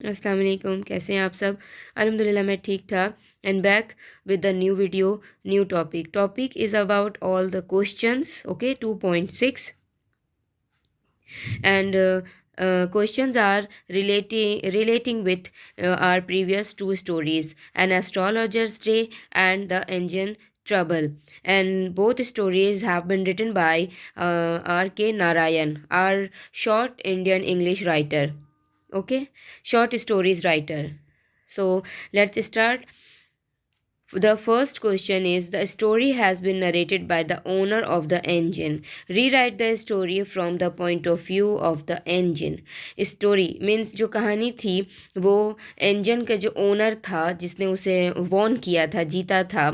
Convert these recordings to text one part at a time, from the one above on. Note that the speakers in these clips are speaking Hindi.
अस्सलाम वालेकुम, कैसे हैं आप सब? अल्हम्दुलिल्लाह मैं ठीक ठाक and back with the new video, new topic is about all the questions, okay 2.6 and questions are relating with our previous two stories, an astrologer's day and the engine trouble, and both stories have been written by R.K. Narayan, our short Indian English writer, okay, short stories writer. So let's start. The first question is, the story has been narrated by the owner of the engine. Rewrite the story from the point of view of the engine. Story means जो कहानी थी वो engine का जो owner था जिसने उसे वॉन किया था, जीता था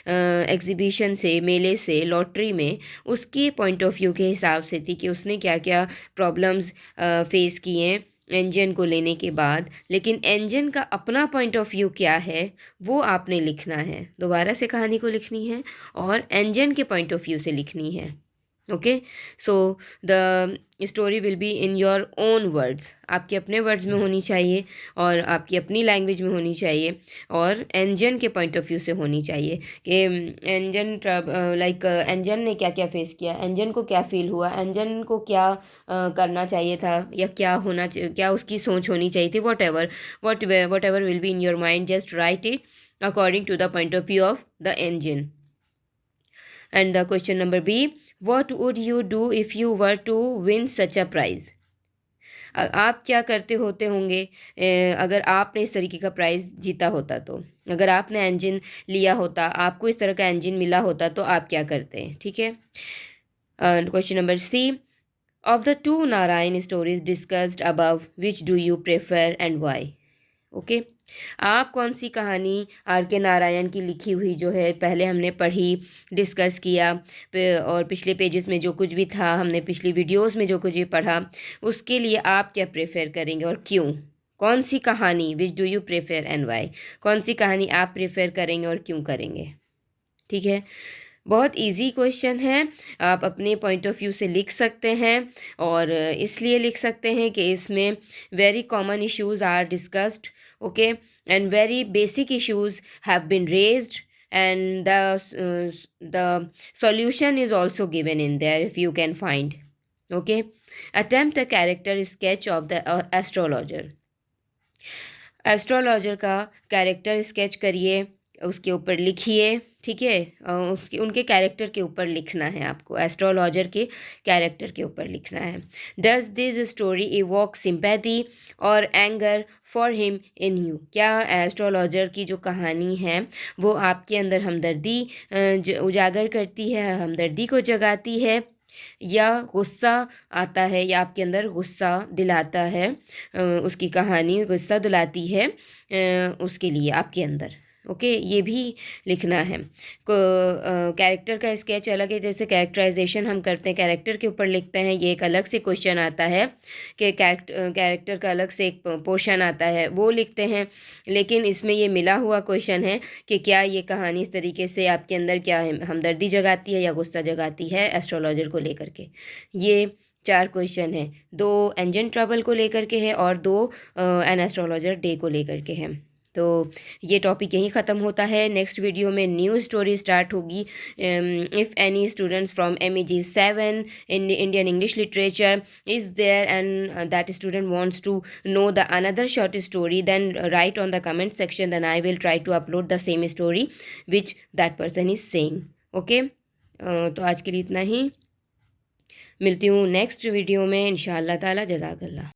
एग्जीबिशन से, मेले से, लॉटरी में, उसकी पॉइंट ऑफ व्यू के हिसाब से थी कि उसने क्या क्या प्रॉब्लम्स फेस किए इंजन को लेने के बाद। लेकिन इंजन का अपना पॉइंट ऑफ व्यू क्या है वो आपने लिखना है, दोबारा से कहानी को लिखनी है और इंजन के पॉइंट ऑफ व्यू से लिखनी है। Okay, so the story will be in your own words, आपके अपने वर्ड्स में होनी चाहिए और आपकी अपनी लैंग्वेज में होनी चाहिए और इंजन के पॉइंट ऑफ व्यू से होनी चाहिए कि इंजन लाइक इंजन ने क्या क्या फेस किया, इंजन को क्या फील हुआ, इंजन को क्या करना चाहिए था या क्या होना क्या उसकी सोच होनी चाहिए थी। Whatever will be in your mind, just write it according to the point of view of the engine. And the question number B, what would you do if you were to win such a prize? आप क्या करते होते होंगे अगर आपने इस तरीके का प्राइज़ जीता होता तो, अगर आपने इंजन लिया होता, आपको इस तरह का इंजन मिला होता तो आप क्या करते हैं? ठीक है। Question number C, of the two Narayan stories discussed above which do you prefer and why? Okay, आप कौन सी कहानी आर के नारायण की लिखी हुई जो है पहले हमने पढ़ी, डिस्कस किया और पिछले पेजेस में जो कुछ भी था, हमने पिछली वीडियोस में जो कुछ भी पढ़ा, उसके लिए आप क्या प्रेफर करेंगे और क्यों? कौन सी कहानी, which do you prefer and why, कौन सी कहानी आप प्रेफर करेंगे और क्यों करेंगे? ठीक है, बहुत इजी क्वेश्चन है, आप अपने पॉइंट ऑफ व्यू से लिख सकते हैं और इसलिए लिख सकते हैं कि इसमें very common issues are discussed, okay, and very basic issues have been raised, and the solution is also given in there if you can find. Okay, attempt a character sketch of the astrologer. Astrologer का कैरेक्टर स्केच करिए, उसके ऊपर लिखिए, ठीक है, उसके उनके कैरेक्टर के ऊपर लिखना है आपको, एस्ट्रोलॉजर के कैरेक्टर के ऊपर लिखना है। Does this story evoke sympathy और anger for him in you? क्या एस्ट्रोलॉजर की जो कहानी है वो आपके अंदर हमदर्दी उजागर करती है, हमदर्दी को जगाती है, या गुस्सा आता है, या आपके अंदर गुस्सा दिलाता है, उसकी कहानी गुस्सा दिलाती है उसके लिए आपके अंदर? ओके, ये भी लिखना है। कैरेक्टर का स्केच अलग है, जैसे कैरेक्टराइजेशन हम करते हैं कैरेक्टर के ऊपर लिखते हैं, ये एक अलग से क्वेश्चन आता है कि कैरेक्टर का अलग से एक पोर्शन आता है वो लिखते हैं। लेकिन इसमें ये मिला हुआ क्वेश्चन है कि क्या ये कहानी इस तरीके से आपके अंदर क्या है, हमदर्दी जगाती है या गुस्सा जगाती है एस्ट्रोलॉजर को लेकर के। ये 4 क्वेश्चन हैं, 2 इंजन ट्रबल को लेकर के है और 2 एन एस्ट्रोलॉजर डे को लेकर के हैं। तो ये टॉपिक यहीं ख़त्म होता है। नेक्स्ट वीडियो में न्यू स्टोरी स्टार्ट होगी। If any students from MEG 7 in Indian English literature is there and that student wants to know the another short story, then write on the comment section, then I will try to upload the same story which that person is saying. Okay, तो आज के लिए इतना ही, मिलती हूँ नेक्स्ट वीडियो में इंशाअल्लाह ताला। जज़ाकल्लाह।